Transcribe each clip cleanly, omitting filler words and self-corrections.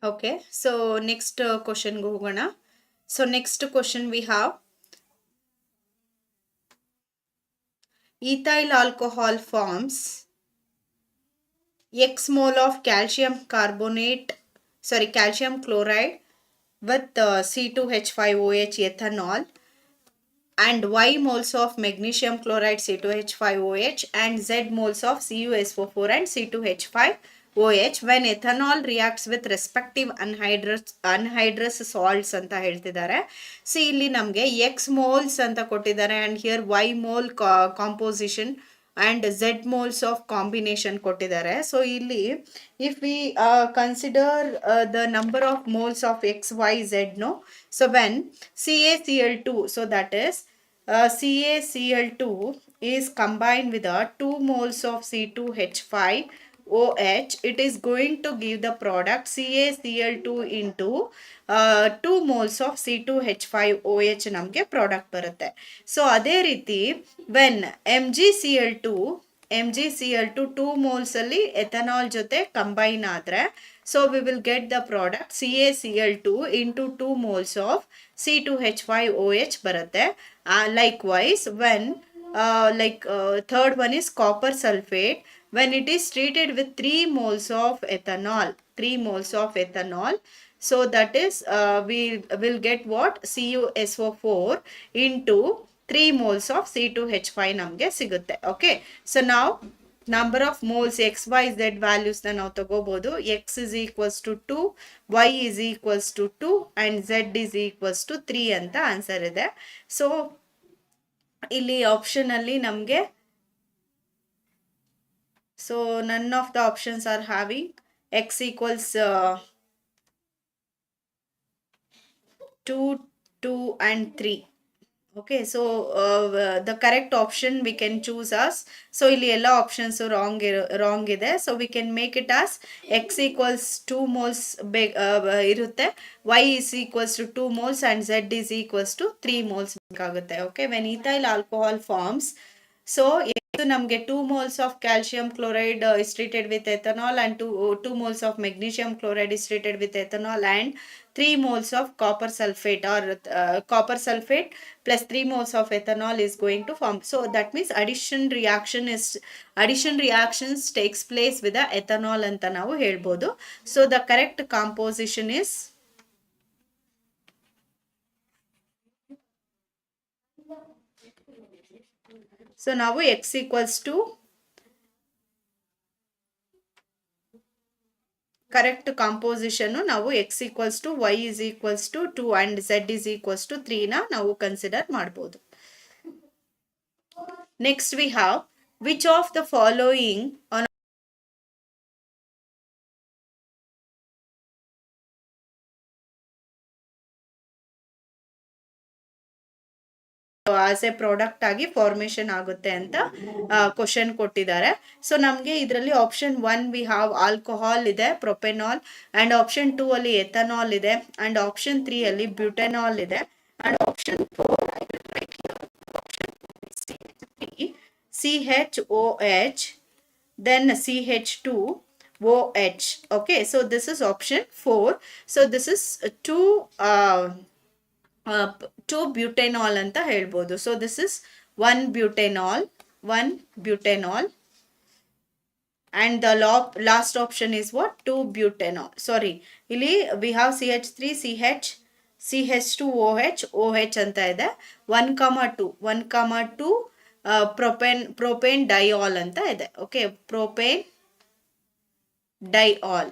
Okay, so next question go ಹೋಗೋಣ. So next question we have ethyl alcohol forms X mole of calcium carbonate, sorry, calcium chloride with C2H5OH ethanol and Y moles of magnesium chloride C2H5OH and Z moles of CuSO4 and C2H5OH when ethanol reacts with respective anhydrous salts ಅಂತ ಹೇಳ್ತಿದ್ದಾರೆ. C ಇಲ್ಲಿ ನಮಗೆ X moles ಅಂತ ಕೊಟ್ಟಿದ್ದಾರೆ and here Y mole composition and Z moles of combination ಕೊಟ್ಟಿದ್ದಾರೆ. So ಇಲ್ಲಿ if we consider the number of moles of X, Y, Z, no, so when CaCl2, so that is CaCl2 is combined with 2 moles of C2H5OH, it is going to give the product CaCl2 into 2 moles of C2H5OH ನಮಗೆ product ಬರುತ್ತೆ. So ಅದೇ ರೀತಿ when MgCl2 2 moles ಅಲ್ಲಿ ethanol ಜೊತೆ combine ಆದರೆ so we will get the product CaCl2 into 2 moles of C2H5OH ಬರುತ್ತೆ. Likewise when third one is copper sulfate when it is treated with 3 moles of ethanol, 3 moles of ethanol, so that is we will get what CuSO4 into 3 moles of C2H5 ನಮಗೆ ಸಿಗುತ್ತೆ. Okay, so ನಾವು number of moles X Y Z ವ್ಯಾಲ್ಯೂಸ್ನ ನಾವು ತಗೋಬಹುದು. X is equals to 2, Y is equals to 2 and Z is equals to 3 ಅಂತ answer ಇದೆ. So ಇಲ್ಲಿ ಆಪ್ಷನಲ್ಲಿ ನಮಗೆ so none of the options are having X equals 2, 2 and 3. Okay, so the correct option we can choose as, so ಇಲ್ಲಿ ಎಲ್ಲ options wrong ಇದೆ. So we can make it as X equals 2 moles ಇರುತ್ತೆ, Y is equals to 2 moles and Z is equals to 3 moles ಬೇಕಾಗುತ್ತೆ. Okay, when ethyl alcohol forms, so ನಮಗೆ 2 moles of calcium chloride is treated with ethanol and 2 moles of magnesium chloride is treated with ethanol and 3 moles of copper sulfate or copper sulfate plus 3 moles of ethanol is going to form. So that means addition reactions takes place with the ethanol ಅಂತ ನಾವು ಹೇಳ್ಬೋದು. So the correct composition is so ನಾವು x equals to correct composition ನಾವು X equals to Y is equals to 2 and Z is equals to 3ನ ನಾವು consider ಮಾಡ್ಬೋದು. Next we have which of the following on as a product ಆಗಿ formation ಆಗುತ್ತೆ ಅಂತ question ಕೊಟ್ಟಿದ್ದಾರೆ. So ನಮಗೆ ಇದರಲ್ಲಿ ಆಪ್ಷನ್ 1 ವಿ ಹ್ಯಾವ್ ಆಲ್ಕೋಹಾಲ್ ಇದೆ, ಪ್ರೊಪೆನಾಲ್, ಅಂಡ್ ಆಪ್ಷನ್ 2 ಅಲ್ಲಿ ಎಥನಾಲ್ ಇದೆ, ಅಂಡ್ ಆಪ್ಷನ್ 3 ಅಲ್ಲಿ ಬ್ಯೂಟೆನಾಲ್ ಇದೆ, and option 4 CHOH, then CH2OH. Okay, so this is option 4. So this is 2 butanol ಅಂತ ಹೇಳ್ಬೋದು. So this is 1 butanol and the last option is what 2 butanol. Sorry, ಇಲ್ಲಿ we have CH3 CH2OH OH ಅಂತ ಇದೆ. 1,2 propane diol ಅಂತ ಇದೆ. Okay, propane diol.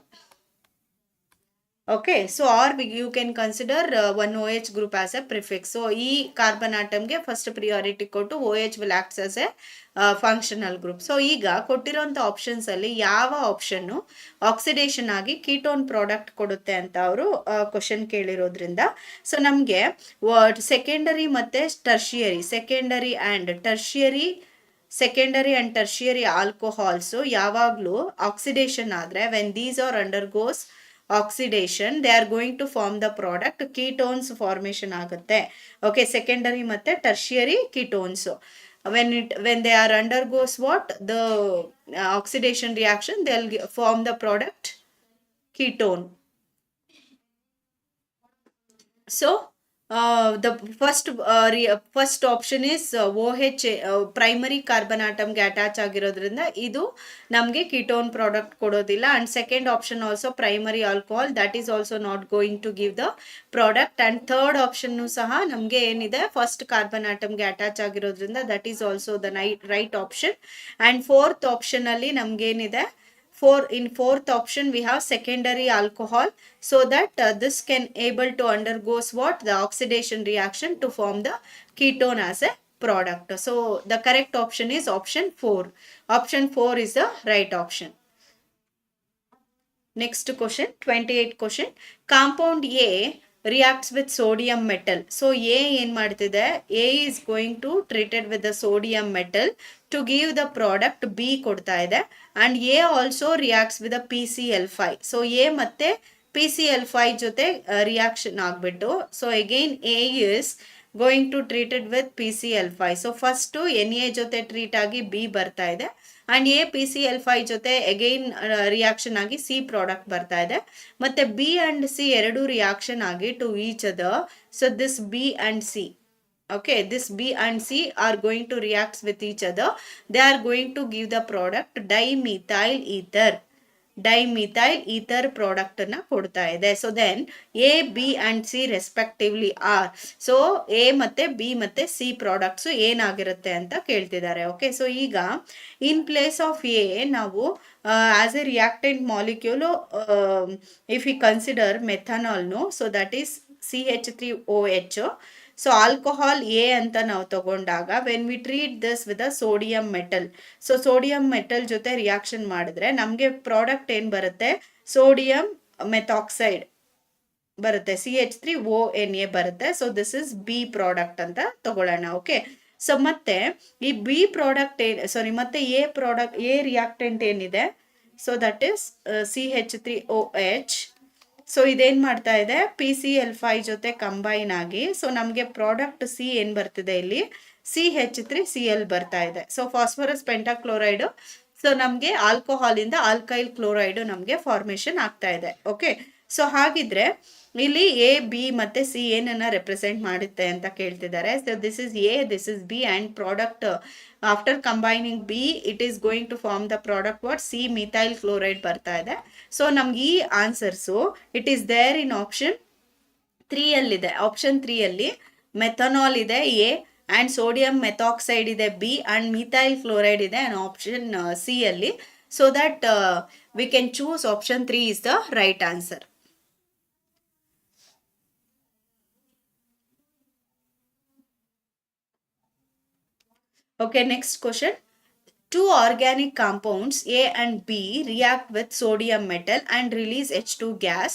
Okay, so or you can consider 1 OH group as a prefix. So ಈ carbon ಆಟಮ್ಗೆ first priority ಕೊಟ್ಟು OH will act as a functional group. So ಈಗ ಕೊಟ್ಟಿರೋಂಥ options ಅಲ್ಲಿ ಯಾವ option oxidation ಆಗಿ ketone product ಕೊಡುತ್ತೆ ಅಂತ ಅವರು question ಕೇಳಿರೋದ್ರಿಂದ, so ನಮಗೆ ಸೆಕೆಂಡರಿ ಮತ್ತೆ ಸೆಕೆಂಡರಿ ಆ್ಯಂಡ್ ಟರ್ಷಿಯರಿ ಆಲ್ಕೋಹಾಲ್ಸು ಯಾವಾಗಲೂ ಆಕ್ಸಿಡೇಷನ್ ಆದರೆ when these are undergoes oxidation they are going to form the product ketones formation ಆಗುತ್ತೆ. ಓಕೆ, ಸೆಕೆಂಡರಿ ಮತ್ತೆ tertiary ketones when they are undergoes what the oxidation reaction they'll form the product ketone. So the first option is OH, primary carbon atom ಗೆ attach ಆಗಿರೋದ್ರಿಂದ ಇದು ನಮಗೆ ketone product ಕೊಡೋದಿಲ್ಲ. And second option also primary alcohol, that is also not going to give the product. And third option ಸಹ ನಮಗೆ ಏನಿದೆ first carbon ಆಟಮ್ಗೆ attach ಆಗಿರೋದ್ರಿಂದ that is also the right option. And fourth option ಅಲ್ಲಿ ನಮ್ಗೇನಿದೆ, in fourth option we have secondary alcohol, so that this can able to undergoes what the oxidation reaction to form the ketone as a product. So the correct option is option 4. Option 4 is the right option. Next question, 28th question. Compound A reacts with sodium metal. So A ಏನ್ ಮಾಡ್ತಿದೆ, A is going to treated with the sodium metal to give the product B ಕೊಡ್ತಾ ಇದೆ. And A also reacts with the PCl5. So A ಮತ್ತೆ PCl5 ಜೊತೆ reaction ಆಗ್ಬಿಟ್ಟು, so again A is going to treat it with PCl5. So first Na ಜೊತೆ treat ಆಗಿ B ಬರ್ತಾ ಇದೆ. And a P C L five ಜೊತೆ again reaction ಆಗಿ C product ಬರ್ತಾ ಇದೆ. ಮತ್ತೆ ಬಿ ಅಂಡ್ ಸಿ ಎರಡು ರಿಯಾಕ್ಷನ್ ಆಗಿ to each other. So this B and C, okay, this B and C are going to react with each other. They are going to give the product dimethyl ether. Dimethyl ether product ಅನ್ನ ಕೊಡ್ತಾ ಇದೆ. So then A B and C respectively are. So A ಮತ್ತೆ B ಮತ್ತೆ C products ಏನಾಗಿರುತ್ತೆ ಅಂತ ಕೇಳ್ತಿದ್ದಾರೆ. Okay, so ಈಗ in place of A ನಾವು as a reactant molecule if you consider ಮೆಥನಾಲ್ನು, so that is CH3OH. So alcohol A ಅಂತ ನಾವು ತಗೊಂಡಾಗ when we treat this with a sodium metal, so sodium metal ಜೊತೆ reaction ಮಾಡಿದ್ರೆ ನಮಗೆ product ಏನು ಬರುತ್ತೆ, ಸೋಡಿಯಂ ಮೆಥಾಕ್ಸೈಡ್ ಬರುತ್ತೆ, CH3ONA ಬರುತ್ತೆ. So this is be product ಅಂತ ತಗೊಳ್ಳೋಣ. ಓಕೆ, ಸೊ ಮತ್ತೆ ಈ ಬಿ ಪ್ರಾಡಕ್ಟ್ ಮತ್ತೆ ಎ ರಿಯಾಕ್ಟೆಂಟ್ ಏನಿದೆ, so that is CH3OH. So ಇದೇನ್ ಮಾಡ್ತಾ ಇದೆ, PCl5 ಜೊತೆ ಕಂಬೈನ್ ಆಗಿ, ಸೊ ನಮಗೆ ಪ್ರಾಡಕ್ಟ್ ಸಿ ಏನ್ ಬರ್ತಿದೆ ಇಲ್ಲಿ, CH3Cl ಬರ್ತಾ ಇದೆ. ಸೊ ಫಾಸ್ಫರಸ್ ಪೆಂಟಾಕ್ಲೋರೈಡ್, ಸೊ ನಮಗೆ ಆಲ್ಕೋಹಾಲ್ ಇಂದ ಆಲ್ಕೈಲ್ ಕ್ಲೋರೈಡ್ ನಮಗೆ ಫಾರ್ಮೇಶನ್ ಆಗ್ತಾ ಇದೆ. ಓಕೆ, ಸೊ ಹಾಗಿದ್ರೆ ಇಲ್ಲಿ ಎ ಬಿ ಮತ್ತೆ ಸಿ ಏನನ್ನ ರೆಪ್ರೆಸೆಂಟ್ ಮಾಡುತ್ತೆ ಅಂತ ಕೇಳ್ತಿದ್ದಾರೆ. So this is A, this is B, and product after combining B it is going to form the product what C methyl chloride ಬರ್ತಾ ಇದೆ. ಸೊ ನಮ್ಗೆ ಈ answers it is there in option 3 ಅಲ್ಲಿದೆ. Option 3 ಅಲ್ಲಿ methanol ಇದೆ A, and sodium methoxide ಇದೆ B, and methyl chloride ಇದೆ and option C ಅಲ್ಲಿ. So that we can choose option 3 is the right answer. Okay, next question. Two organic compounds A and B react with sodium metal and release H2 gas.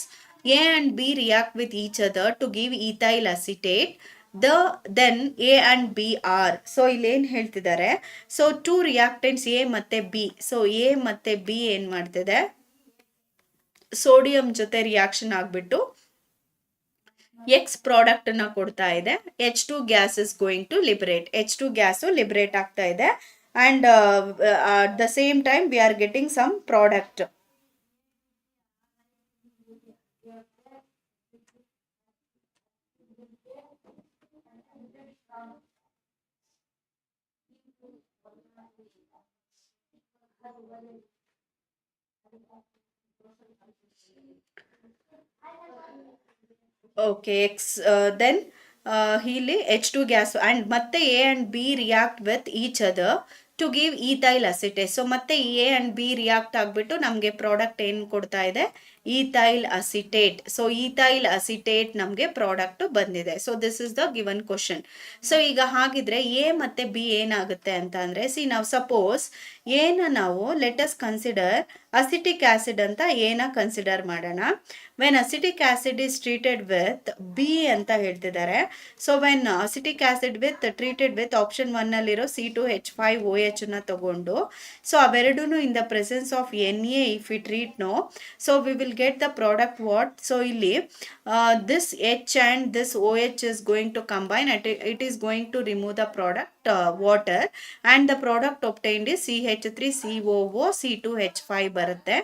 A and B react with each other to give ethyl acetate. Then A and B are. So ಇಲ್ಲೇನು ಹೇಳ್ತಿದ್ದಾರೆ, so two reactants A ಮತ್ತೆ B. So A ಮತ್ತೆ B ಏನ್ ಮಾಡ್ತಿದೆ, sodium ಜೊತೆ reaction ಆಗ್ಬಿಟ್ಟು X product ಅನ್ನ ಕೊಡ್ತಾ ಇದೆ. H2 gas is going to liberate, H2 gas liberate ಆಗ್ತಾ ಇದೆ. And at the same time we are getting some product. Okay, then ಇಲ್ಲಿ H2 ಗ್ಯಾಸ್ ಅಂಡ್ ಮತ್ತೆ A and B react with each other to give ethyl acetate. So ಮತ್ತೆ A and B react ಆಗ್ಬಿಟ್ಟು ನಮಗೆ product ಏನು ಕೊಡ್ತಾ ಇದೆ, ethyl acetate. So ethyl acetate ನಮಗೆ product ಬಂದಿದೆ. So this is the given question. So ಈಗ ಹಾಗಿದ್ರೆ ಎ ಮತ್ತೆ ಬಿ ಏನಾಗುತ್ತೆ ಅಂತ ಅಂದ್ರೆ, ಸಿ ನಾವು ಸಪೋಸ್ ಏನ ನಾವು ಲೆಟಸ್ ಕನ್ಸಿಡರ್ ಅಸಿಟಿಕ್ ಆಸಿಡ್ ಅಂತ ಏನ ಕನ್ಸಿಡರ್ ಮಾಡೋಣ. When acetic acid is treated with B ಅಂತ ಹೇಳ್ತಿದ್ದಾರೆ. So when acetic acid with treated with option 1 ಅಲ್ಲಿರೋ C2H5OH OH ನ ತಗೊಂಡು, ಸೊ ಅವೆರಡೂ in the presence of Na if we treat no, so we will get the product what. So ಇಲ್ಲಿ this H and this OH is going to combine and it is going to remove the product water, and the product obtained is CH3COO C2H5 ಬರುತ್ತೆ.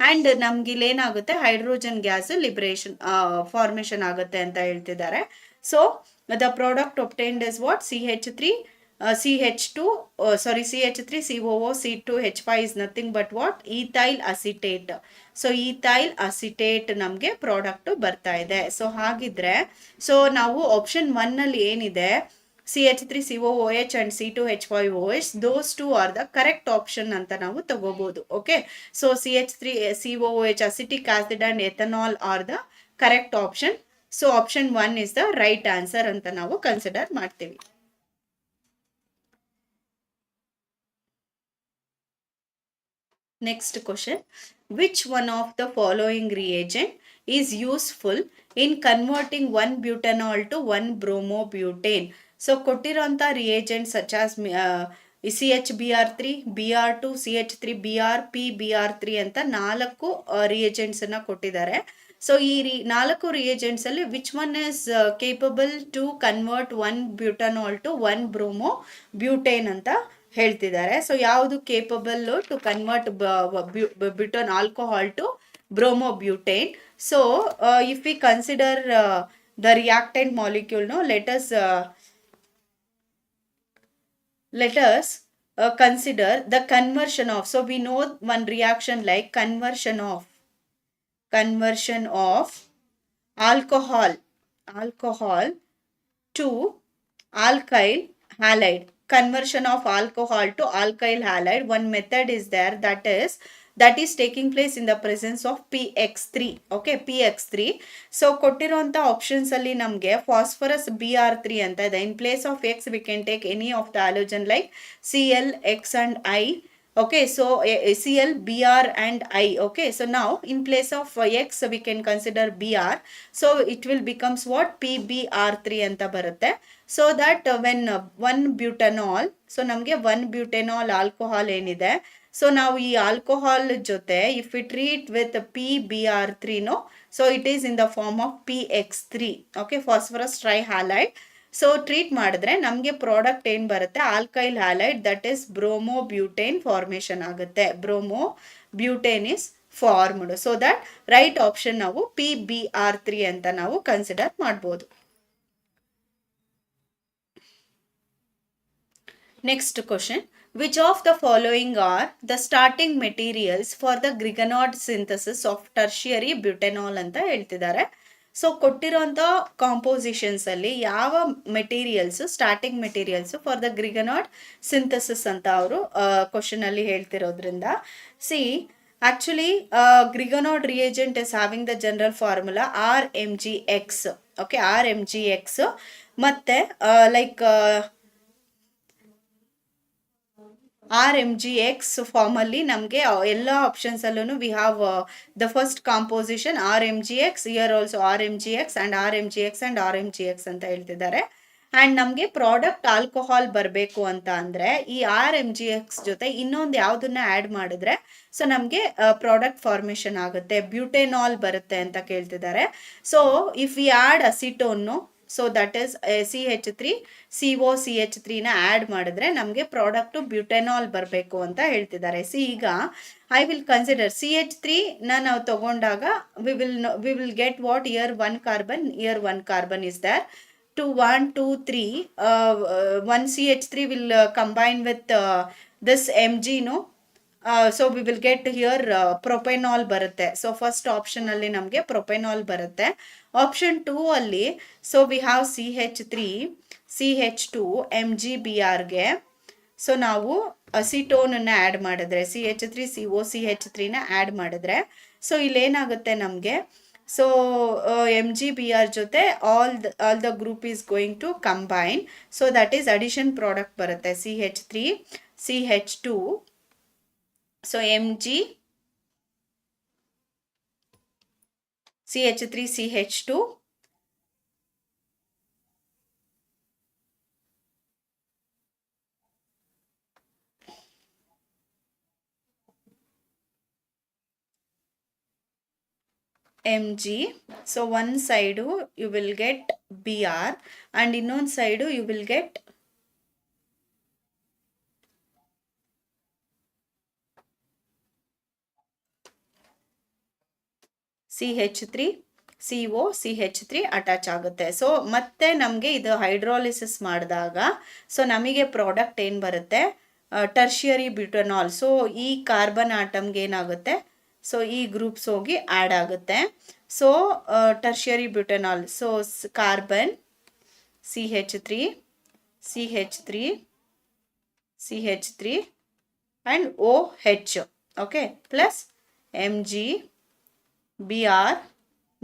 And ನಮ್ಗೆ ಇಲ್ಲಿ ಏನಾಗುತ್ತೆ, hydrogen gas liberation formation ಆಗುತ್ತೆ ಅಂತ ಹೇಳ್ತಿದ್ದಾರೆ. So the product obtained is what, CH3 CH2 sorry CH3COO C2H5 is nothing but what, ethyl acetate. So ethyl acetate ನಮಗೆ product ಬರ್ತಾ ಇದೆ. ಸೊ ಹಾಗಿದ್ರೆ ಸೊ ನಾವು ಆಪ್ಷನ್ 1 ಅಲ್ಲಿ ಏನಿದೆ CH3COOH and C2H5OH, those two are the correct option ಅಂತ ನಾವು ತಗೋಬಹುದು. Okay, so CH3COOH acetic acid and ethanol are the correct option. So option 1 is the right answer ಅಂತ ನಾವು ಕನ್ಸಿಡರ್ ಮಾಡ್ತೀವಿ. Next question, which one of the following reagent is useful in converting 1 butanol to 1 bromobutane? So ಕೊಟ್ಟಿರೋಂಥ reagent such as CHBr3, Br2, CH3Br, PBr3 ಅಂತ 4 reagents ಅನ್ನ ಕೊಟ್ಟಿದ್ದಾರೆ. So ಈ 4 ರಿಯೇಜೆಂಟ್ಸ್ ಅಲ್ಲಿ which one is capable to convert 1 butanol to 1 bromo butane ಅಂತ ಹೇಳ್ತಿದ್ದಾರೆ. So ಯಾವುದು capable to convert butane alcohol to bromo butane? So if we consider the reactant molecule, no let us consider the conversion of. So we know one reaction like conversion of alcohol to alkyl halide. Conversion of alcohol to alkyl halide, one method is there, that is taking place in the presence of PX3. okay, PX3. so ಕೊಟ್ಟಿರುವಂತ options ಅಲ್ಲಿ ನಮಗೆ phosphorus Br3 ಅಂತ ಇದೆ. in place of X we can take any of the halogen like Cl, X and I. okay, so Cl, Br and I. okay, so now in place of X we can consider Br, so it will becomes what, PBr3 ಅಂತ ಬರುತ್ತೆ. so that when 1 butanol, so ನಮಗೆ 1 butanol alcohol ಏನಿದೆ, so ನಾವು ಈ alcohol ಜೊತೆ if we treat with PBr3, no, so it is in the form of PX3. Okay, phosphorus trihalide. So treat ಮಾಡಿದ್ರೆ ನಮಗೆ product ಏನು ಬರುತ್ತೆ, alkyl halide, that is bromobutane formation ಆಗುತ್ತೆ. Bromobutane is formed. So that right option ನಾವು PBr3 ಅಂತ ನಾವು consider ಮಾಡ್ಬೋದು. Next question, which of the following are the starting materials for the Grignard synthesis of tertiary butanol ಅಂತ ಹೇಳ್ತಿದ್ದಾರೆ. So ಕೊಟ್ಟಿರೋಂಥ compositions ಅಲ್ಲಿ ಯಾವ materials starting materials for the Grignard synthesis ಅಂತ ಅವರು ಕ್ವಶನ್ ಅಲ್ಲಿ ಹೇಳ್ತಿರೋದ್ರಿಂದ, see actually Grignard reagent is having the general formula RMgX. Okay, RMgX ಮತ್ತೆ like RMgX formally ನಮಗೆ ಎಲ್ಲ ಆಪ್ಷನ್ಸಲ್ಲೂ we have the first composition RMgX, here also RMgX and RMgX and RMgX ಅಂತ ಹೇಳ್ತಿದ್ದಾರೆ. ಆ್ಯಂಡ್ ನಮಗೆ ಪ್ರಾಡಕ್ಟ್ ಆಲ್ಕೋಹಾಲ್ ಬರಬೇಕು ಅಂತ ಅಂದರೆ ಈ RMgX ಜೊತೆ ಇನ್ನೊಂದು ಯಾವುದನ್ನ ಆ್ಯಡ್ ಮಾಡಿದ್ರೆ ಸೊ ನಮಗೆ ಪ್ರಾಡಕ್ಟ್ ಫಾರ್ಮೇಷನ್ ಆಗುತ್ತೆ, ಬ್ಯೂಟೆನಾಲ್ ಬರುತ್ತೆ ಅಂತ ಕೇಳ್ತಿದ್ದಾರೆ. ಸೊ ಇಫ್ ವಿ ಆ್ಯಡ್ ಅಸಿಟೋನ್ನು, ಸೊ ದಟ್ ಈಸ್ CH3COCH3 ನ ಆ್ಯಡ್ ಮಾಡಿದ್ರೆ ನಮಗೆ ಪ್ರಾಡಕ್ಟು ಬ್ಯೂಟೆನಾಲ್ ಬರಬೇಕು ಅಂತ ಹೇಳ್ತಿದ್ದಾರೆ. ಈಗ ಐ ವಿಲ್ ಕನ್ಸಿಡರ್ CH3 ನಾವು ತಗೊಂಡಾಗ we will get what, here 1 carbon is there. 1, 2, 3 1 CH3 will combine with this Mg, no. So we will get here propanol ಬರುತ್ತೆ. ಸೊ ಫಸ್ಟ್ ಆಪ್ಷನ್ ಅಲ್ಲಿ ನಮಗೆ ಪ್ರೊಪೆನಾಲ್ ಬರುತ್ತೆ. ಆಪ್ಷನ್ 2 ಅಲ್ಲಿ so we have CH3 CH2 MgBrಗೆ ಸೊ ನಾವು ಅಸಿಟೋನನ್ನು add ಮಾಡಿದ್ರೆ CH3COCH3ನ ಆ್ಯಡ್ ಮಾಡಿದ್ರೆ ಸೊ ಇಲ್ಲೇನಾಗುತ್ತೆ ನಮಗೆ, ಸೊ MgBr ಜೊತೆ all the group is going to combine. So that is addition product ಬರುತ್ತೆ CH3 CH2. So Mg CH3 CH2 CH3 Mg. So one side you will get Br and ಇನ್ನೊಂದು side you will get CH3 CO CH3 attach ಆಗುತ್ತೆ. So ಮತ್ತೆ ನಮಗೆ ಇದು hydrolysis ಮಾಡಿದಾಗ so ನಮಗೆ product ಏನು ಬರುತ್ತೆ, ಟರ್ಷಿಯರಿ ಬ್ಯೂಟನಾಲ್. ಸೊ ಈ ಕಾರ್ಬನ್ ಆಟಮ್ಗೆ ಏನಾಗುತ್ತೆ, ಸೊ ಈ ಗ್ರೂಪ್ಸ್ ಹೋಗಿ ಆ್ಯಡ್ ಆಗುತ್ತೆ. So tertiary butanol, so carbon CH3 CH3 CH3 and OH, okay, plus Mg Br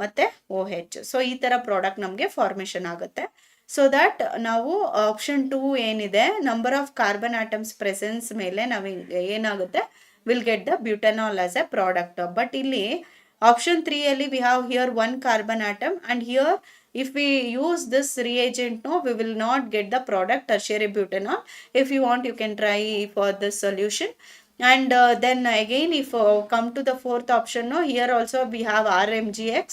ಮತ್ತು OH. ಸೊ ಈ ಥರ ಪ್ರಾಡಕ್ಟ್ ನಮಗೆ ಫಾರ್ಮೇಷನ್ ಆಗುತ್ತೆ. ಸೊ ದಟ್ ನಾವು ಆಪ್ಷನ್ 2 ಏನಿದೆ, number of carbon atoms presence ಮೇಲೆ ನಾವು ಏನಾಗುತ್ತೆ, will get the butanol as a product. But ಇಲ್ಲಿ ಆಪ್ಷನ್ 3 ಅಲ್ಲಿ we have here 1 carbon atom and here if we use this reagent, no, we will not get the product tertiary butanol. If you want, you can try for this solution. And then again, if come to the fourth option, no, here also we have RMGX,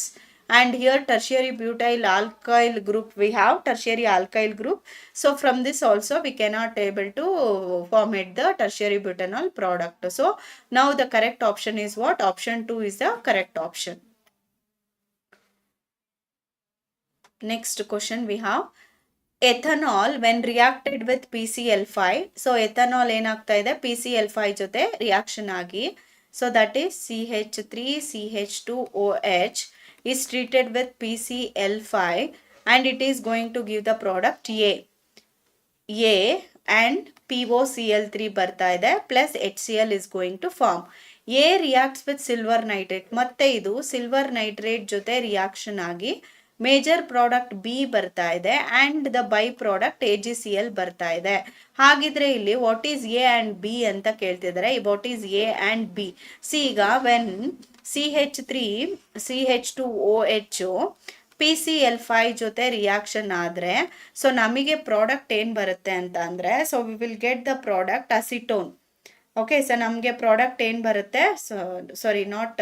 and here tertiary butyl alkyl group, we have tertiary alkyl group. So from this also we cannot able to formate the tertiary butanol product. So now the correct option is what? Option 2 is the correct option. Next question we have ethanol when reacted with PCl5. So ethanol ಏನಾಗ್ತಾ ಇದೆ, PCl5 ಜೊತೆ reaction ಆಗಿ, so that is CH3CH2OH is treated with PCl5 and it is going to give the product A and POCl3 ಬರ್ತಾ ಇದೆ plus HCl is going to form. A reacts with silver nitrate, ಮತ್ತೆ ಇದು silver nitrate ಜೊತೆ reaction ಆಗಿ major product B ಬರ್ತಾ ಇದೆ and the by product AgCl ಬರ್ತಾ ಇದೆ. ಹಾಗಿದ್ರೆ ಇಲ್ಲಿ what is A and B ಅಂತ ಕೇಳ್ತಿದ್ದಾರೆ. What is A and B? C ಈಗ ವೆನ್ CH3CH2OH PCl5 ಜೊತೆ ರಿಯಾಕ್ಷನ್ ಆದರೆ ಸೊ ನಮಗೆ ಪ್ರಾಡಕ್ಟ್ ಏನು ಬರುತ್ತೆ ಅಂತ ಅಂದರೆ, so we will get the product acetone. Okay, so ನಮಗೆ ಪ್ರಾಡಕ್ಟ್ ಏನು ಬರುತ್ತೆ, sorry not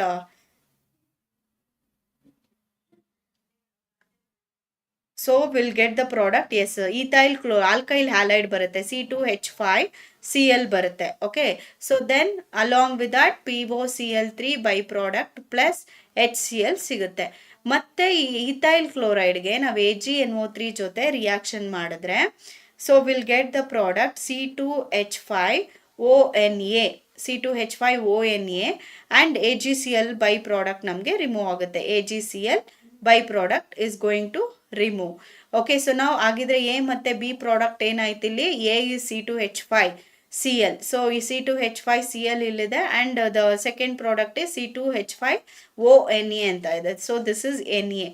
so we'll get the product, yes, ethyl alkyl halide ಬರುತ್ತೆ, C2H5Cl ಬರುತ್ತೆ. Okay, so then along with that POCl3 byproduct plus HCl ಸಿಗುತ್ತೆ. ಮತ್ತೆ ಈ ethyl ಕ್ಲೋರೈಡ್ಗೆ ನಾವು AgNO3 ಜೊತೆ ರಿಯಾಕ್ಷನ್ ಮಾಡಿದ್ರೆ so will get the product C2H5ONA and AgCl byproduct ನಮಗೆ remove ಆಗುತ್ತೆ. AgCl byproduct is going to remove. Okay, so ನಾವು ಆಗಿದ್ರೆ ಎ ಮತ್ತು ಬಿ ಪ್ರಾಡಕ್ಟ್ ಏನಾಯ್ತು ಇಲ್ಲಿ, ಎ ಇಸ್ C2H5Cl. ಸೊ ಈ C2H5Cl ಇಲ್ಲಿದೆ and the second product is C2H5ONA ಅಂತ ಇದೆ. So this is NA.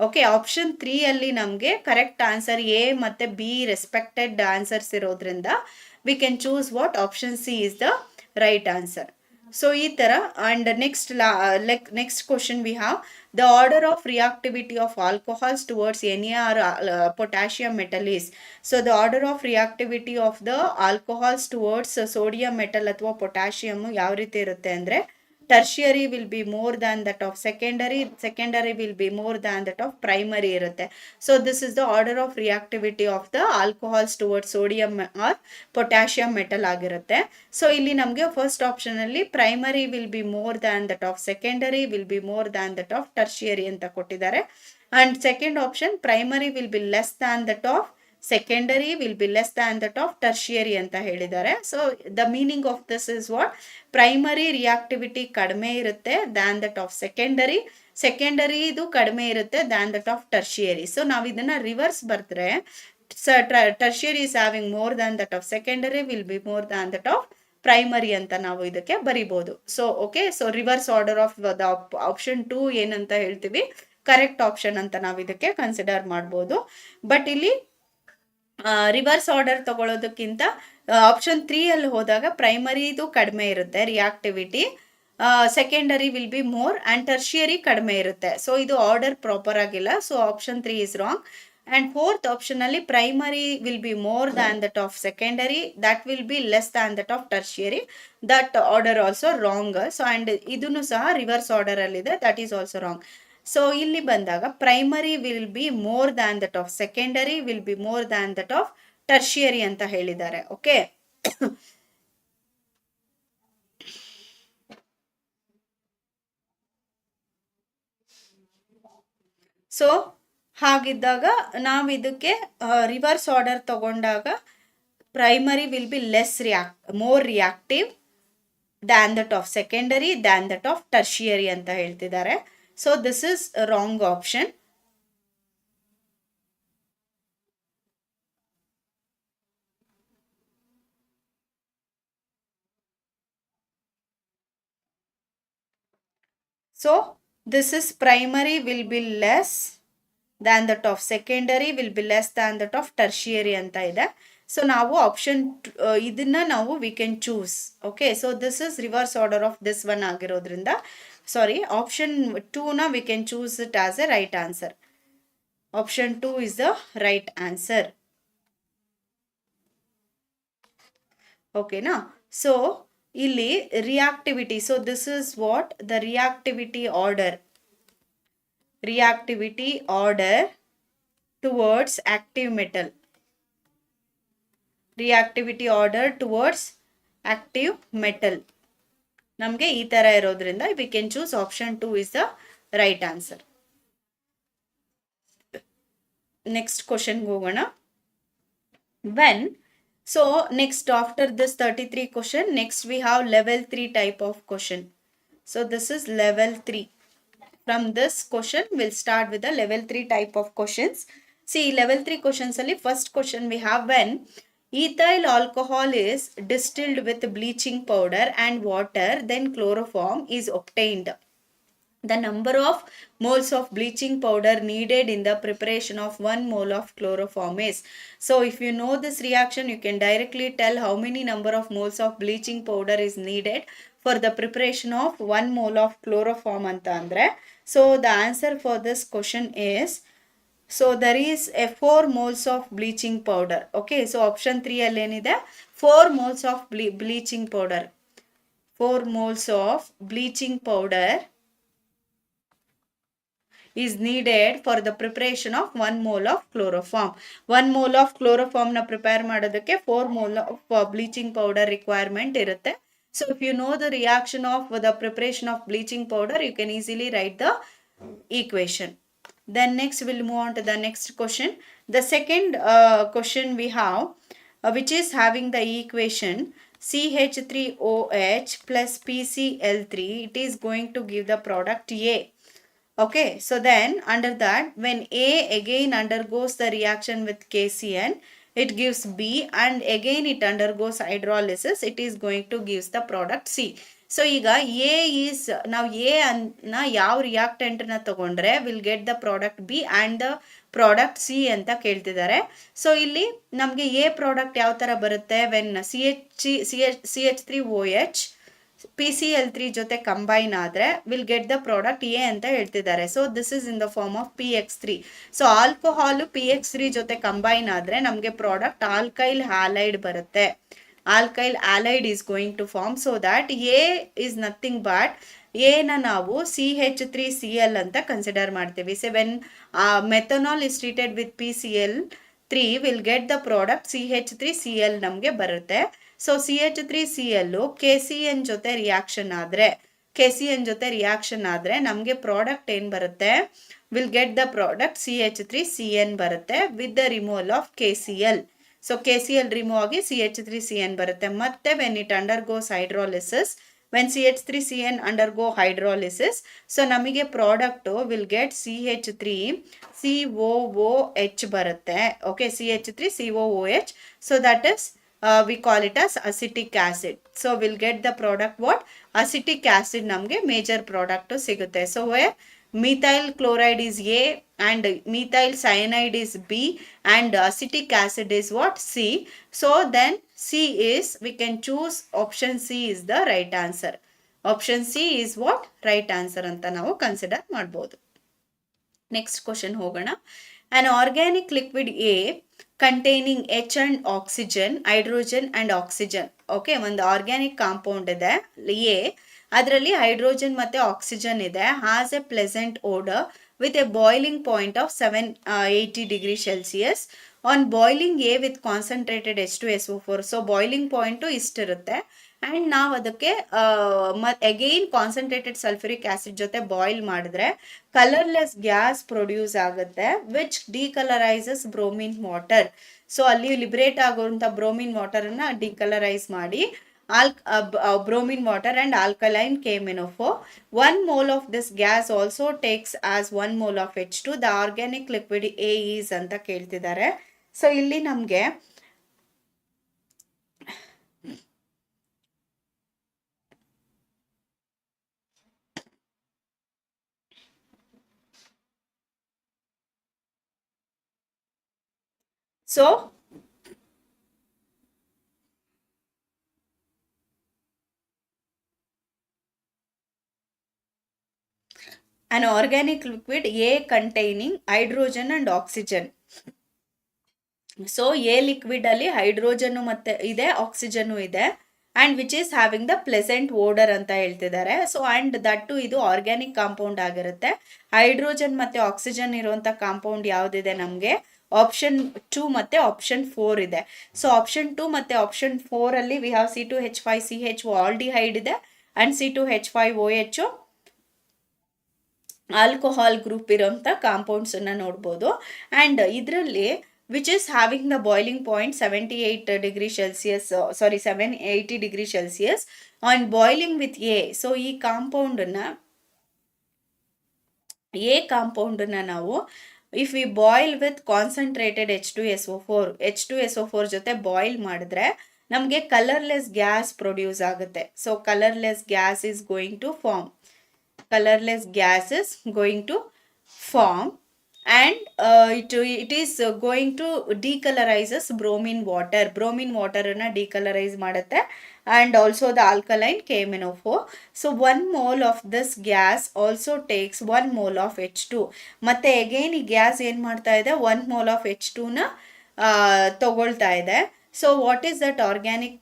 Okay, option 3 ಅಲ್ಲಿ ನಮಗೆ ಕರೆಕ್ಟ್ ಆನ್ಸರ್ ಎ ಮತ್ತು ಬಿ ರೆಸ್ಪೆಕ್ಟೆಡ್ ಆನ್ಸರ್ಸ್ ಇರೋದ್ರಿಂದ we can choose what option C is the right answer. So ಈ ಥರ and next question we have the order of reactivity of alcohols towards Na or potassium metal is. So the order of reactivity of the alcohols towards sodium metal ಅಥವಾ potassium ಯಾವ ರೀತಿ ಇರುತ್ತೆ ಅಂದರೆ, tertiary will be more than that of secondary will be more than that of primary ಇರುತ್ತೆ. So this is the order of reactivity of the alcohols towards sodium or potassium metal ಆಗಿರುತ್ತೆ. So ಇಲ್ಲಿ ನಮಗೆ first option ಅಲ್ಲಿ primary will be more than that of secondary will be more than that of tertiary ಅಂತ ಕೊಟ್ಟಿದ್ದಾರೆ. And second option primary will be less than that of secondary will be less than that of tertiary ಅಂತ ಹೇಳಿದ್ದಾರೆ. So the meaning of this is what, primary reactivity ಕಡಿಮೆ ಇರುತ್ತೆ than that of secondary ಇದು ಕಡಿಮೆ ಇರುತ್ತೆ than that of tertiary. So ನಾವು ಇದನ್ನ reverse ಬರ್ದ್ರೆ tertiary is having more than that of secondary will be more than that of primary ಅಂತ ನಾವು ಇದಕ್ಕೆ ಬರಿಬೋದು. So okay, so reverse order of the option 2 ಏನಂತ ಹೇಳ್ತೀವಿ, ಕರೆಕ್ಟ್ ಆಪ್ಷನ್ ಅಂತ ನಾವು ಇದಕ್ಕೆ ಕನ್ಸಿಡರ್ ಮಾಡ್ಬೋದು. ಬಟ್ ಇಲ್ಲಿ ರಿವರ್ಸ್ ಆರ್ಡರ್ ತಗೊಳ್ಳೋದಕ್ಕಿಂತ ಆಪ್ಷನ್ 3 ಅಲ್ಲಿ ಹೋದಾಗ ಪ್ರೈಮರಿದು ಕಡಿಮೆ ಇರುತ್ತೆ reactivity, secondary will be more and tertiary ಕಡಿಮೆ ಇರುತ್ತೆ. ಸೊ ಇದು ಆರ್ಡರ್ ಪ್ರಾಪರ್ ಆಗಿಲ್ಲ. So option 3 is wrong. And fourth option ಅಲ್ಲಿ primary will be more than that of secondary, that will be less than that of tertiary, that order also wrong. So and ಇದನ್ನು ಸಹ reverse order ಅಲ್ಲಿದೆ, that is also wrong. So ಇಲ್ಲಿ ಬಂದಾಗ primary will be more than that of secondary, will be more than that of tertiary ಅಂತ ಹೇಳಿದ್ದಾರೆ. Okay. So ಹಾಗಿದ್ದಾಗ ನಾವು ಇದಕ್ಕೆ ರಿವರ್ಸ್ ಆರ್ಡರ್ ತಗೊಂಡಾಗ primary will be more reactive than that of secondary than that of tertiary ಅಂತ ಹೇಳ್ತಿದ್ದಾರೆ. So this is wrong option. So this is primary will be less than that of secondary, will be less than that of tertiary ಅಂತ ಇದೆ. So ನಾವು option ಇದನ್ನ ನಾವು we can choose. Okay. So this is reverse order of this one ಆಗಿರೋದ್ರಿಂದ sorry option 2ನ we can choose it as a right answer. Option 2 is the right answer. ಓಕೆನಾ. So ಇಲ್ಲಿ reactivity, so this is what the reactivity order towards active metal. Reactivity order towards active metal ನಮಗೆ ಈ ತರ ಇರೋದ್ರಿಂದ we can choose option 2 is the right answer. Next question ಹೋಗೋಣ. when so next after this 33 question, next we have level 3 type of question. So this is level 3. From this question we'll start with the level 3 type of questions. See, level 3 questions only. First question we have, when ethyl alcohol is distilled with bleaching powder and water, then chloroform is obtained. The number of moles of bleaching powder needed in the preparation of 1 mole of chloroform is. So if you know this reaction, you can directly tell how many number of moles of bleaching powder is needed for the preparation of 1 mole of chloroform anta andre. So the answer for this question is, so there is a 4 moles of bleaching powder. Okay, so option 3 alli enide 4 moles of bleaching powder. 4 moles of bleaching powder is needed for the preparation of 1 mole of chloroform. 1 mole of chloroform na prepare ಮಾಡೋದಕ್ಕೆ 4 mole of bleaching powder requirement ಇರುತ್ತೆ. So if you know the reaction of the preparation of bleaching powder, you can easily write the equation. Then next we'll move on to the next question. The second question we have, which is having the equation CH3OH plus PCl3, it is going to give the product A. Okay, so then under that, when A again undergoes the reaction with KCN, it gives B, and again it undergoes hydrolysis, it is going to give the product C. So ಈಗ A is, ನಾವು A ಅನ್ನ ಯಾವ reactant ನ ತಗೊಂಡ್ರೆ will get the product B and the product C ಅಂತ ಕೇಳ್ತಿದ್ದಾರೆ. So ಇಲ್ಲಿ ನಮಗೆ A ಪ್ರಾಡಕ್ಟ್ ಯಾವ ತರ ಬರುತ್ತೆ, ವೆನ್ CH3OH PCl3 ಜೊತೆ ಕಂಬೈನ್ ಆದ್ರೆ will get the product A ಅಂತ ಹೇಳ್ತಿದ್ದಾರೆ. So this is in the form of PX3. So alcohol PX3 ಜೊತೆ ಕಂಬೈನ್ ಆದ್ರೆ ನಮಗೆ ಪ್ರಾಡಕ್ಟ್ ಆಲ್ಕೈಲ್ ಹ್ಯಾಲೈಡ್ ಬರುತ್ತೆ. Alkyl halide is going to form. So that A is nothing but ಎನ ನಾವು CH3Cl ಅಂತ consider ಮಾಡ್ತೀವಿ. So when methanol is treated with PCl3 will get the product CH3Cl ನಮಗೆ ಬರುತ್ತೆ. ಸೊ CH3Cl KCN ಜೊತೆ reaction ಆದ್ರೆ ನಮಗೆ ಪ್ರಾಡಕ್ಟ್ ಏನ್ ಬರುತ್ತೆ, will get the product CH3CN ಬರುತ್ತೆ with the removal of KCl. So KCl remove ಆಗಿ CH3CN ಬರುತ್ತೆ. ಮತ್ತೆ when it undergoes hydrolysis, when CH3CN undergo hydrolysis, so ನಮಗೆ ಪ್ರಾಡಕ್ಟ್ ವಿಲ್ ಗೆಟ್ CH3COOH ಬರುತ್ತೆ. Okay, CH3COOH. So that is we call it as acetic acid. So we'll get the product what, acetic acid ನಮಗೆ major product ಸಿಗುತ್ತೆ. So where methyl chloride is A and methyl cyanide is B and acetic acid is what, C. So then C is, we can choose option C is the right answer. Option C is what, right answer ಅಂತ ನಾವು consider ಮಾಡ್ಬೋದು. Next question ಹೋಗೋಣ. An organic liquid A containing H and oxygen, hydrogen and oxygen. Okay, ಒಂದು organic compound ಇದೆ A, ಅದರಲ್ಲಿ hydrogen ಮತ್ತು oxygen ಇದೆ. Has a pleasant odour with a boiling point of 780 degree Celsius on boiling A with concentrated H2SO4. So boiling point ಇಷ್ಟಿರುತ್ತೆ. And ನಾವು ಅದಕ್ಕೆ again concentrated sulphuric acid ಜೊತೆ boil ಮಾಡಿದ್ರೆ colourless gas produce ಆಗುತ್ತೆ which decolourises bromine water. So ಅಲ್ಲಿ liberate ಆಗುವಂಥ bromine ವಾಟರನ್ನು decolourise ಮಾಡಿ bromine water and alkaline KMnO4. 1 mole of this gas also takes as 1 mole of H2. The organic liquid A is ಅಂತ ಕೇಳ್ತಿದ್ದಾರೆ. So ಇಲ್ಲಿ ನಮಗೆ so an organic liquid A containing hydrogen and oxygen. So A liquid ಅಲ್ಲಿ hydrogen ಮತ್ತೆ ಇದೆ, oxygen ಇದೆ, and which is having the pleasant odour ಅಂತ ಹೇಳ್ತಿದ್ದಾರೆ. ಸೊ ಅಂಡ್ ದಟ್ಟು ಇದು ಆರ್ಗ್ಯಾನಿಕ್ ಕಾಂಪೌಂಡ್ ಆಗಿರುತ್ತೆ. ಹೈಡ್ರೋಜನ್ ಮತ್ತೆ ಆಕ್ಸಿಜನ್ ಇರುವಂತ ಕಾಂಪೌಂಡ್ ಯಾವ್ದಿದೆ ನಮಗೆ? ಆಪ್ಷನ್ 2 ಮತ್ತೆ ಆಪ್ಷನ್ 4 ಇದೆ. ಸೊ ಆಪ್ಷನ್ 2 ಮತ್ತೆ ಆಪ್ಷನ್ 4 ಅಲ್ಲಿ ವಿ ಹ್ಯಾವ್ C2H5CH ಆಲ್ಡಿಹೈಡ್ ಇದೆ ಅಂಡ್ C2H5OH ಆಲ್ಕೋಹಾಲ್ ಗ್ರೂಪ್ ಇರೋಂಥ ಕಾಂಪೌಂಡ್ಸ್ ಅನ್ನ ನೋಡ್ಬೋದು. ಅಂಡ್ ಇದರಲ್ಲಿ which is having the boiling point 780 degree Celsius on boiling with A. So ಈ ಕಾಂಪೌಂಡನ್ನ ನಾವು if we boil with concentrated H2SO4 ಜೊತೆ ಬಾಯ್ಲ್ ಮಾಡಿದ್ರೆ ನಮಗೆ ಕಲರ್ಲೆಸ್ ಗ್ಯಾಸ್ ಪ್ರೊಡ್ಯೂಸ್ ಆಗುತ್ತೆ. So colourless gas is going to form and it is going to decolorizes bromine water ಅನ್ನ decolorize ಮಾಡುತ್ತೆ and also the alkaline KMnO4. so 1 mole of this gas also takes 1 mole of H2. ಮತ್ತೆ again ಈ gas ಏನ್ ಮಾಡ್ತಾ ಇದೆ? 1 mole of H2 ನ ತಗೊಳ್ತಾ ಇದೆ. so what is that organic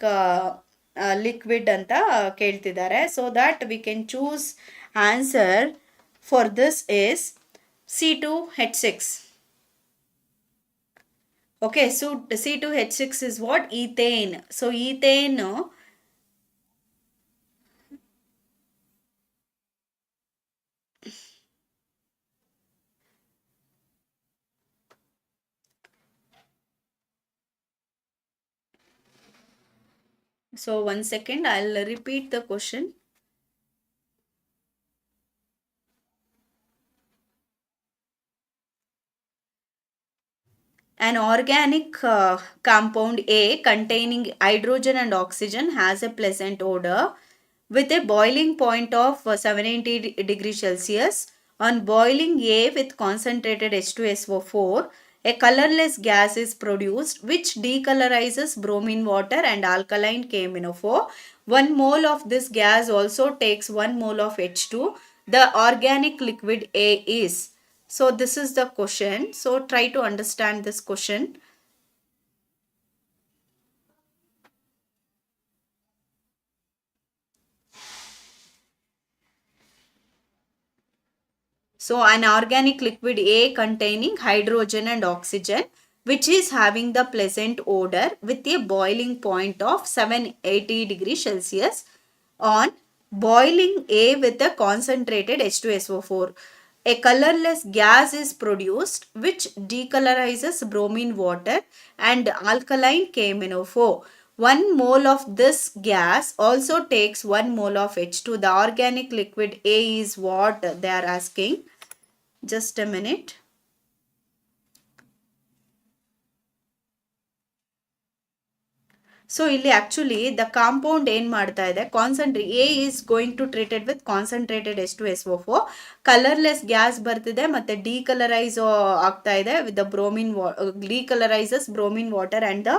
liquid ಅಂತ ಕೇಳ್ತಿದ್ದಾರೆ. so that we can choose answer for this is C2H6. Okay, so C2H6 is what? Ethane. So ethane so 1 second, I'll repeat the question. An organic compound A containing hydrogen and oxygen has a pleasant odor with a boiling point of 780 degrees Celsius. On boiling A with concentrated H2SO4, a colorless gas is produced which decolorizes bromine water and alkaline KMnO4. 1 mole of this gas also takes 1 mole of H2. The organic liquid A is. So this is the question. So try to understand this question. So an organic liquid A containing hydrogen and oxygen which is having the pleasant odor with a boiling point of 780 degrees Celsius on boiling A with a concentrated H2SO4. A colorless gas is produced which decolorizes bromine water and alkaline KMnO4. 1 mole of this gas also takes 1 mole of H2. The organic liquid A is what they are asking. Just a minute. So ಇಲ್ಲಿ actually the compound ಏನ್ ಮಾಡ್ತಾ ಇದೆ? A is going to treated with concentrated H2SO4. Colourless gas ಬರ್ತಿದೆ ಮತ್ತೆ decolourise ಆಗ್ತಾ ಇದೆ with the bromine decolourises bromine water and the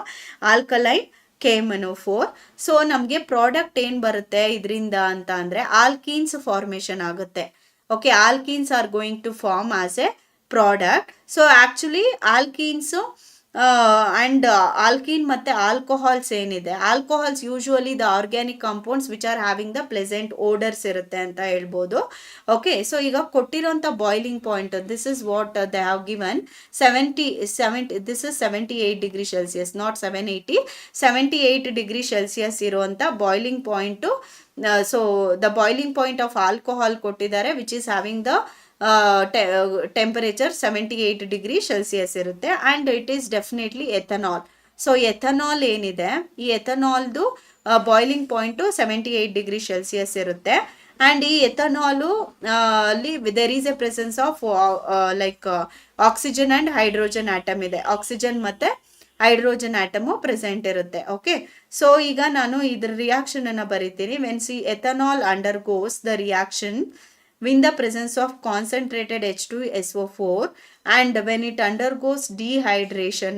alkaline KMnO4. So ನಮಗೆ product ಏನ್ ಬರುತ್ತೆ ಇದರಿಂದ ಅಂತ ಅಂದ್ರೆ ಆಲ್ಕೀನ್ಸ್ ಫಾರ್ಮೇಶನ್ ಆಗುತ್ತೆ. Okay, alkenes are going to form as a product. So actually alkenes and alkyne ಮತ್ತೆ ಆಲ್ಕೋಹಾಲ್ಸ್ ಏನಿದೆ, alcohols usually the organic compounds which are having the pleasant odours ಇರುತ್ತೆ ಅಂತ ಹೇಳ್ಬೋದು. ಓಕೆ, ಸೊ ಈಗ ಕೊಟ್ಟಿರೋಂಥ boiling point, this is what they have given 70 this is 78 degree Celsius, not 780, 78 degree Celsius ಇರುವಂಥ boiling point. So the boiling point of alcohol ಕೊಟ್ಟಿದ್ದಾರೆ which is having the temperature 78 degree Celsius ಇರುತ್ತೆ. And it is definitely ethanol. So ethanol ಏನಿದೆ, ಈ ಎಥನಾಲ್ದು boiling point 78 degree Celsius ಇರುತ್ತೆ. And ಈ ಎಥನಾಲು ಅಲ್ಲಿ there is a presence of like oxygen and hydrogen atom ಇದೆ, oxygen ಮತ್ತು ಹೈಡ್ರೋಜನ್ ಆಟಮು ಪ್ರೆಸೆಂಟ್ ಇರುತ್ತೆ. ಓಕೆ, ಸೊ ಈಗ ನಾನು ಇದ್ರ ರಿಯಾಕ್ಷನ್ ಅನ್ನು ಬರಿತೀನಿ. When C ethanol undergoes the reaction in the presence of concentrated H2SO4 and when it undergoes dehydration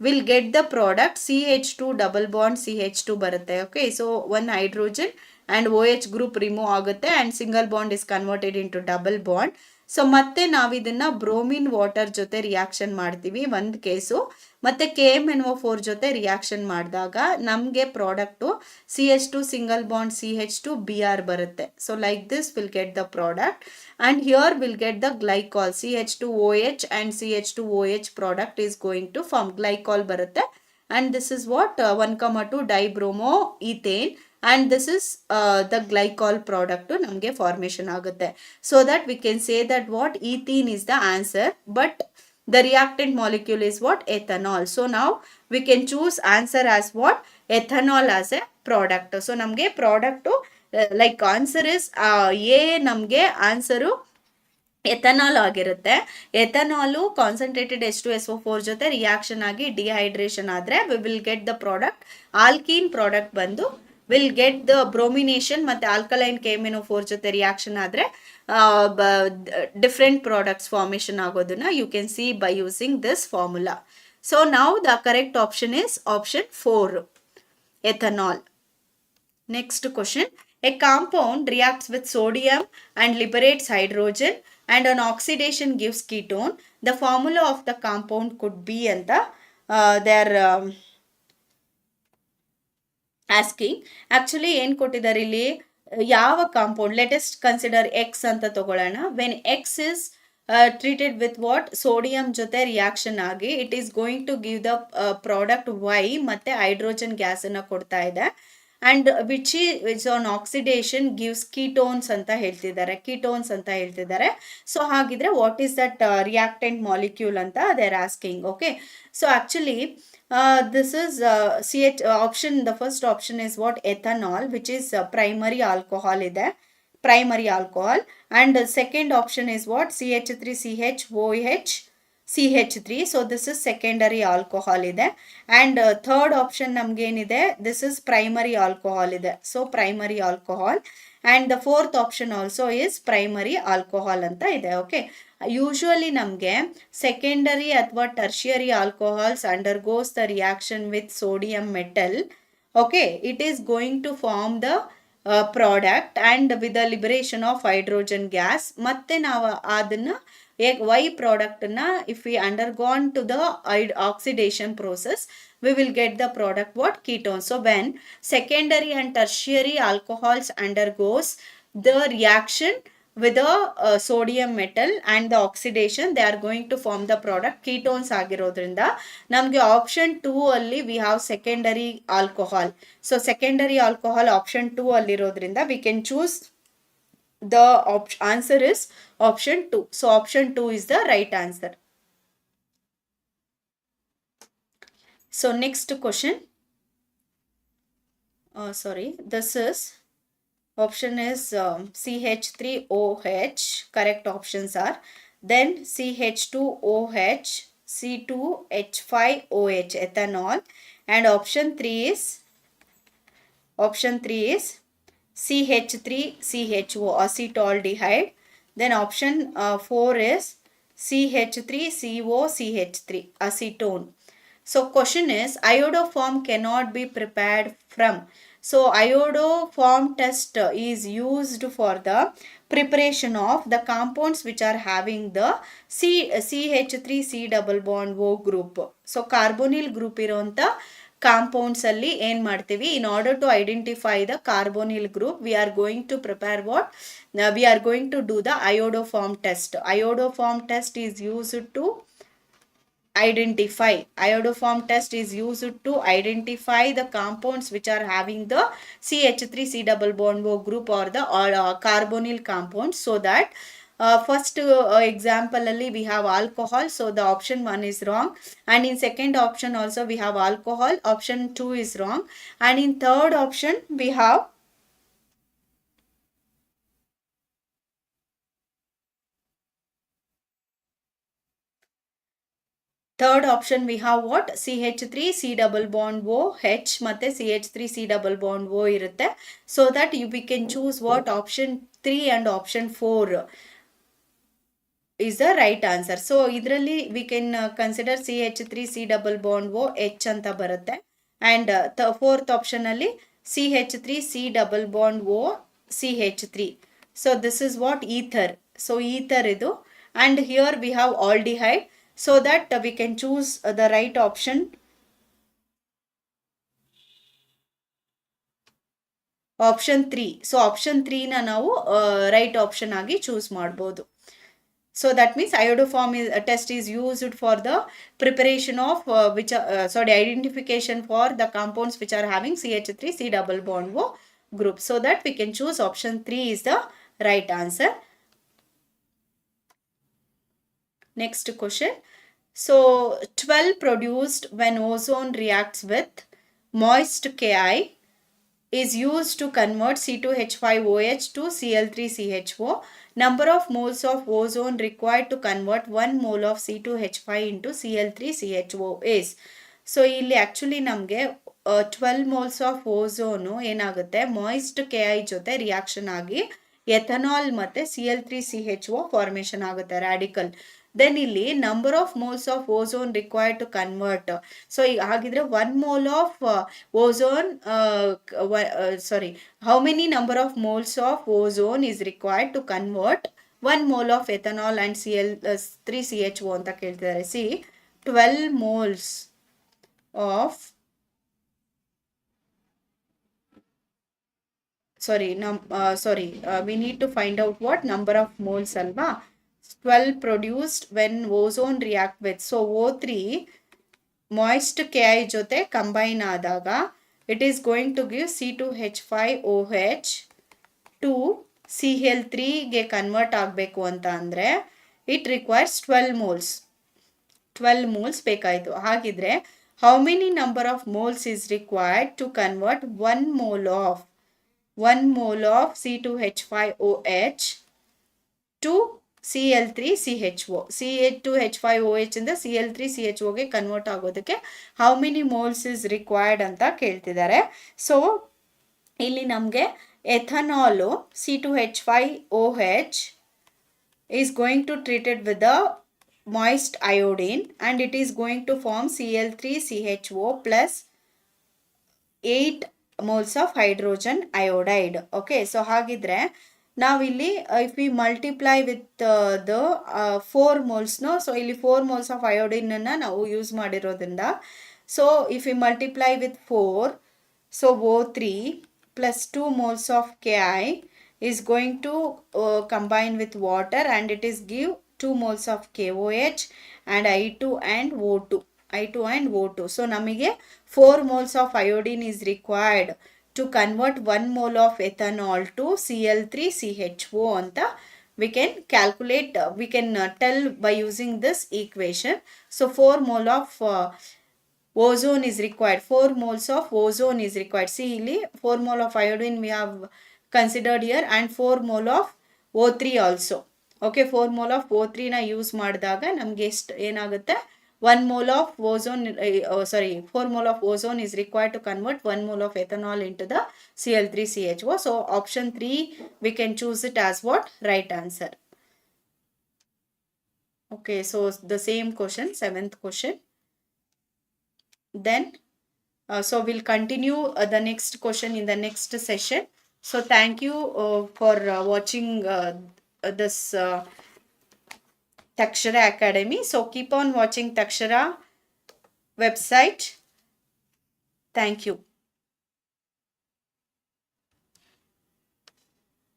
will get the product CH2 double bond CH2 ಬರುತ್ತೆ. Okay, so one hydrogen and OH group remove ಆಗುತ್ತೆ and single bond is converted into double bond. So ಮತ್ತೆ ನಾವು ಇದನ್ನ bromine water ಜೊತೆ reaction ಮಾಡ್ತೀವಿ ಒಂದು case, ಮತ್ತೆ KMnO4 ಜೊತೆ ರಿಯಾಕ್ಷನ್ ಮಾಡಿದಾಗ ನಮಗೆ product CH2 single bond CH2 Br ಬರುತ್ತೆ. So like this will get the product and here will get the glycol CH2OH and CH2OH product is going to form glycol ಬರುತ್ತೆ. And this is what 1,2 dibromo ethane and this is the glycol product ನಮಗೆ formation ಆಗುತ್ತೆ. So that we can say that what ethene is the answer, but the reactant molecule is what ethanol. So now we can choose answer as what ethanol as a product. So ನಮಗೆ product like answer is A, ನಮಗೆ answer ethanol ಆಗಿರುತ್ತೆ. Ethanol concentrated H2SO4 ಜೊತೆ reaction ಆಗಿ dehydration ಆದರೆ we will get the product alkene product ಬಂದು will get the bromination ಮತ್ತು alkaline KMnO4 ಜೊತೆ reaction ಆದರೆ ಡಿಫ್ರೆಂಟ್ ಪ್ರಾಡಕ್ಟ್ಸ್ ಫಾರ್ಮೇಷನ್ ಆಗೋದನ್ನ you can see by using this formula. So ನಾವು the correct option is option 4, ethanol. Next question. A compound reacts with sodium and liberates hydrogen and on oxidation gives ketone. The formula of the compound could be ಅಂತ they are asking. Actually ಏನು ಕೊಟ್ಟಿದ್ದಾರೆ ಇಲ್ಲಿ, ಯಾವ compound, latest consider X ಅಂತ ತಗೊಳ್ಳೋಣ. When X is treated with what sodium ಜೊತೆ reaction ಆಗಿ it is going to give the product Y ಮತ್ತು ಹೈಡ್ರೋಜನ್ ಗ್ಯಾಸನ್ನು ಕೊಡ್ತಾ ಇದೆ. And which is on oxidation gives ketones ಅಂತ ಹೇಳ್ತಿದ್ದಾರೆ. ಸೊ ಹಾಗಿದ್ರೆ what is that reactant molecule ಅಂತ they are asking. Okay, so actually this is option, the first option is what ethanol, which is primary alcohol ಇದೆ, primary alcohol. And second option is what CH3CHOH CH3, so this is secondary alcohol ಇದೆ. And third option ನಮ್ಗೆ ಏನಿದೆ, this is primary alcohol ಇದೆ, so primary alcohol. And the fourth option also is primary alcohol ಅಂತ ಇದೆ. Okay, usually ನಮಗೆ secondary ಅಥವಾ tertiary alcohols undergoes the reaction with sodium metal. Okay, it is going to form the product and with the liberation of hydrogen gas. ಮತ್ತೆ ನಾವು ಅದನ್ನು Y ಪ್ರಾಡಕ್ಟನ್ನು if we undergone to the oxidation process we will get the product what ketone. So when secondary and tertiary alcohols undergoes the reaction with the sodium metal and the oxidation, they are going to form the product ketones ಆಗಿರೋದ್ರಿಂದ ನಮಗೆ option 2 ಅಲ್ಲಿ we have secondary alcohol. So secondary alcohol option 2 ಅಲ್ಲಿರೋದ್ರಿಂದ we can choose the answer is option 2. So option 2 is the right answer. So next question, this is option is CH3OH, correct options are then CH2OH, C2H5OH ethanol, and option 3 is CH3CHO acetaldehyde. Then option 4 is CH3COCH3 acetone. So question is iodoform cannot be prepared from So iodoform test is used for the preparation of the compounds which are having the CH3C double bond O group. So carbonyl group ಇರುವಂತ compounds ಅಲ್ಲಿ ಏನ್ ಮಾಡ್ತೀವಿ, in order to identify the carbonyl group we are going to prepare what, we are going to do the iodoform test. Iodoform test is used to identify, iodoform test is used to identify the compounds which are having the CH3C double bond O group or the carbonyl compounds, so that first example ali we have alcohol, so the option 1 is wrong, and in second option also we have alcohol, option 2 is wrong, and in third option we have third option we have what, CH3C double bond O H ಮತ್ತೆ CH3C double bond O ಇರುತ್ತೆ. So that we can choose what, option 3 and option 4 is the right answer. So ಇದರಲ್ಲಿ we can consider CH3C double bond O H ಅಂತ ಬರುತ್ತೆ, and fourth option ಅಲ್ಲಿ CH3C double bond O CH3. So this is what, ether. So ether ಇದು, and here we have aldehyde, so that we can choose the right option, option 3. So option 3 ನ ನಾವು right option ಆಗಿ choose ಮಾಡಬಹುದು. So that means iodoform test is used for the preparation of identification for the compounds which are having CH3C double bond O group. So that we can choose option 3 is the right answer. Next question. So 12 produced when ozone reacts with moist Ki is used to convert C2H5OH to Cl3CHO. Number of moles of ozone required to convert 1 mole of C2H5 into Cl3CHO is. So ಇಲ್ಲಿ actually ನಮಗೆ 12 moles of ozone ಏನಾಗುತ್ತೆ, moist KI ಜೊತೆ reaction ಆಗಿ ethanol ಮತ್ತು Cl3CHO formation ಆಗುತ್ತೆ, radical. Then ಇಲ್ಲಿ number of moles of ozone required to convert. So ಹಾಗಿದ್ರೆ 1 mole of ozone how many number of moles of ozone is required to convert 1 mole of ethanol and Cl3CHO ಅಂತ ಕೇಳ್ತಿದ್ದಾರೆ. See 12 moles of we need to find out what number of moles alva. 12 produced when ozone react with, so O3 moist Ki ಜೊತೆ combine ಆದಾಗ it is going to give C2H5OH to Cl3 ಗೆ convert ಆಗಬೇಕು ಅಂತ ಅಂದರೆ it requires 12 moles. 12 moles ಬೇಕಾಯಿತು. ಹಾಗಿದ್ರೆ how many number of moles is required to convert 1 mole of C2H5OH to Cl3CHO. C2H5OH ಇಂದ Cl3CHO ಗೆ ಕನ್ವರ್ಟ್ ಆಗೋದಕ್ಕೆ how many moles is required ಅಂತ ಕೇಳ್ತಿದ್ದಾರೆ. ಸೊ ಇಲ್ಲಿ ನಮಗೆ ಎಥನಾಲು C2H5OH is going to treat it with the moist iodine and it is going to form Cl3CHO plus 8 moles of hydrogen iodide. Okay, so ಹಾಗಿದ್ರೆ ನಾವಿಲ್ಲಿ if we multiply with the 4 moles, no, so ಇಲ್ಲಿ 4 moles of iodine ಅನ್ನ ನಾವು use ಮಾಡಿರೋದ್ರಿಂದ, so if we multiply with 4, so O3 plus 2 moles of Ki is going to combine with water and it is give 2 moles of KOH and I2 and O2. So ನಮಗೆ 4 moles of iodine is required to convert 1 mole of ethanol to Cl3CHO ಅಂತ we can calculate, we can tell by using this equation. So 4 mole of ozone is required. 4 moles of ozone is required. See ಇಲ್ಲಿ 4 mole of iodine we have considered here and 4 mole of O3 also. Okay, 4 mole of O3 ನ use ಮಾಡಿದಾಗ ನಮಗೆ ಎಷ್ಟು ಏನಾಗುತ್ತೆ, 1 mole of ozone 4 mole of ozone is required to convert 1 mole of ethanol into the Cl3CHO. So option 3 we can choose it as what, right answer. Okay, so the same question, 7th question. Then So we'll continue the next question in the next session. So thank you for watching this Takshara Academy. So keep on watching Takshara website. Thank you.